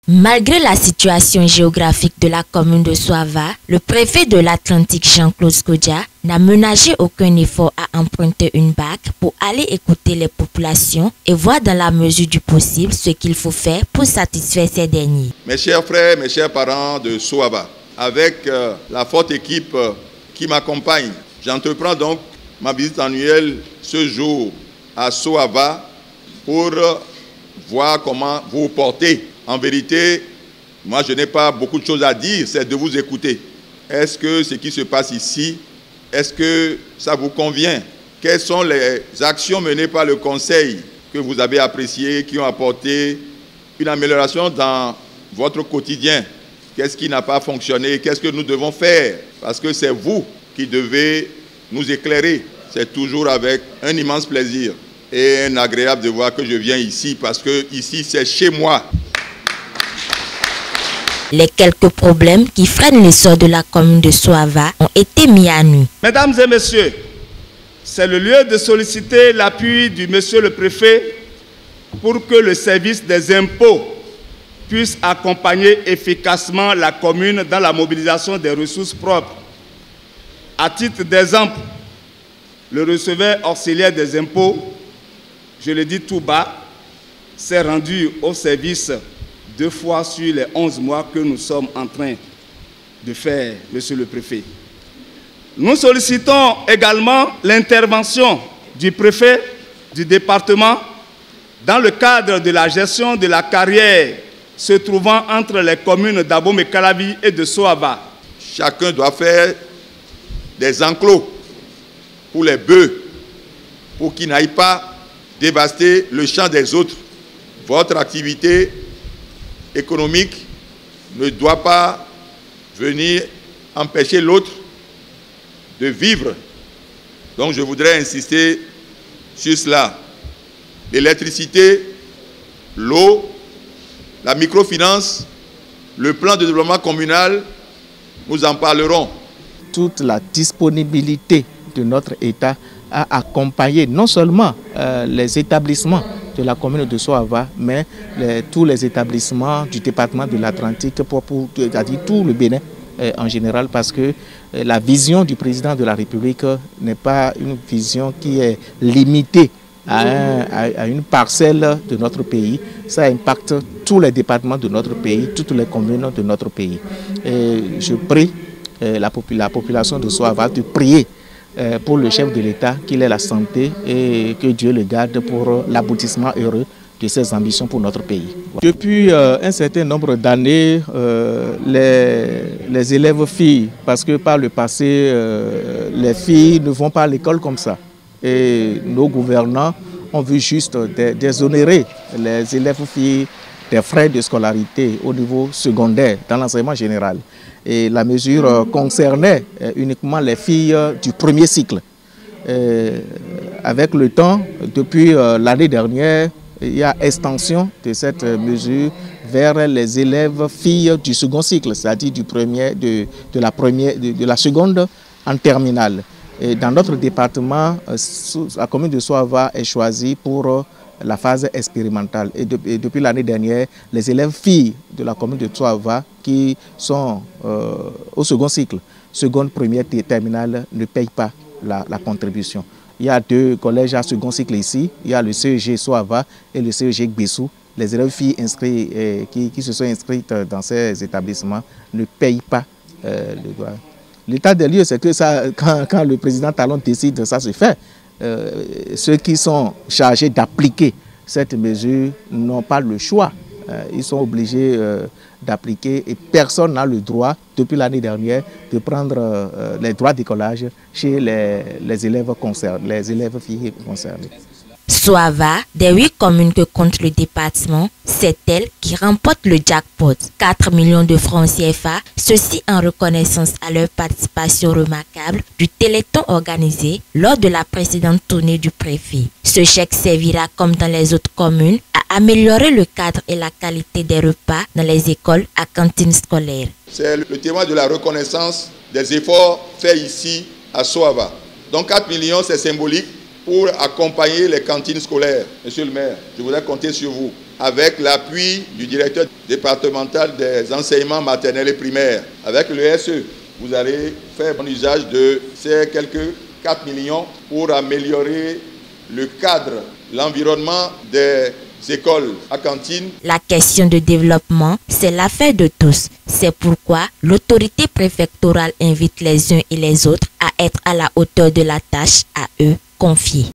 Malgré la situation géographique de la commune de Soava, le préfet de l'Atlantique Jean-Claude Skodia n'a ménagé aucun effort à emprunter une barque pour aller écouter les populations et voir dans la mesure du possible ce qu'il faut faire pour satisfaire ces derniers. Mes chers frères, mes chers parents de Soava, avec la forte équipe qui m'accompagne, j'entreprends donc ma visite annuelle ce jour à Soava pour voir comment vous vous portez. En vérité, moi je n'ai pas beaucoup de choses à dire, c'est de vous écouter. Est-ce que ce qui se passe ici, est-ce que ça vous convient? Quelles sont les actions menées par le Conseil que vous avez appréciées, qui ont apporté une amélioration dans votre quotidien? Qu'est-ce qui n'a pas fonctionné? Qu'est-ce que nous devons faire? Parce que c'est vous qui devez nous éclairer. C'est toujours avec un immense plaisir et un agréable de voir que je viens ici, parce que ici c'est chez moi. Les quelques problèmes qui freinent l'essor de la commune de Soava ont été mis à nu. Mesdames et messieurs, c'est le lieu de solliciter l'appui du monsieur le préfet pour que le service des impôts puisse accompagner efficacement la commune dans la mobilisation des ressources propres. À titre d'exemple, le receveur auxiliaire des impôts, je le dis tout bas, s'est rendu au service 2 fois sur les 11 mois que nous sommes en train de faire, monsieur le préfet. Nous sollicitons également l'intervention du préfet du département dans le cadre de la gestion de la carrière se trouvant entre les communes d'Abomey-Calavi et de Soava. Chacun doit faire des enclos pour les bœufs, pour qu'ils n'aillent pas dévaster le champ des autres. Votre activité économique ne doit pas venir empêcher l'autre de vivre. Donc je voudrais insister sur cela. L'électricité, l'eau, la microfinance, le plan de développement communal, nous en parlerons. Toute la disponibilité de notre État à accompagner non seulement les établissements de la commune de Soava, mais tous les établissements du département de l'Atlantique, c'est-à-dire tout le Bénin en général, parce que la vision du président de la République n'est pas une vision qui est limitée à une parcelle de notre pays. Ça impacte tous les départements de notre pays, toutes les communes de notre pays. Et je prie la population de Soava de prier pour le chef de l'État, qu'il ait la santé et que Dieu le garde pour l'aboutissement heureux de ses ambitions pour notre pays. Depuis un certain nombre d'années, les élèves filles, parce que par le passé, les filles ne vont pas à l'école comme ça. Et nos gouvernants ont vu juste déshonorer les élèves filles des frais de scolarité au niveau secondaire, dans l'enseignement général. Et la mesure concernait uniquement les filles du premier cycle. Avec le temps, depuis l'année dernière, il y a extension de cette mesure vers les élèves filles du second cycle, c'est-à-dire de la seconde en terminale. Et dans notre département, la commune de Soava est choisie pour la phase expérimentale. Et depuis l'année dernière, les élèves filles de la commune de Soava qui sont au second cycle, seconde, première et terminale, ne payent pas la contribution. Il y a 2 collèges à second cycle ici, il y a le CEG Soava et le CEG Gbessou. Les élèves filles inscrits, qui se sont inscrites dans ces établissements ne payent pas le droit. L'état des lieux, c'est que ça, quand le président Talon décide, ça se fait. Ceux qui sont chargés d'appliquer cette mesure n'ont pas le choix. Ils sont obligés d'appliquer et personne n'a le droit, depuis l'année dernière, de prendre les droits d'écolage chez les élèves concernés, les élèves filles concernés. Soava, des 8 communes que compte le département, c'est elle qui remporte le jackpot, 4 millions de francs CFA, ceci en reconnaissance à leur participation remarquable du téléthon organisé lors de la précédente tournée du préfet. Ce chèque servira, comme dans les autres communes, à améliorer le cadre et la qualité des repas dans les écoles à cantine scolaire. C'est le témoin de la reconnaissance des efforts faits ici à Soava. Donc 4 millions, c'est symbolique pour accompagner les cantines scolaires. Monsieur le maire, je voudrais compter sur vous. avec l'appui du directeur départemental des enseignements maternels et primaires, avec le SE, vous allez faire bon usage de ces quelques 4 millions pour améliorer le cadre, l'environnement des écoles à cantine. La question de développement, c'est l'affaire de tous. C'est pourquoi l'autorité préfectorale invite les uns et les autres à être à la hauteur de la tâche à eux confiée.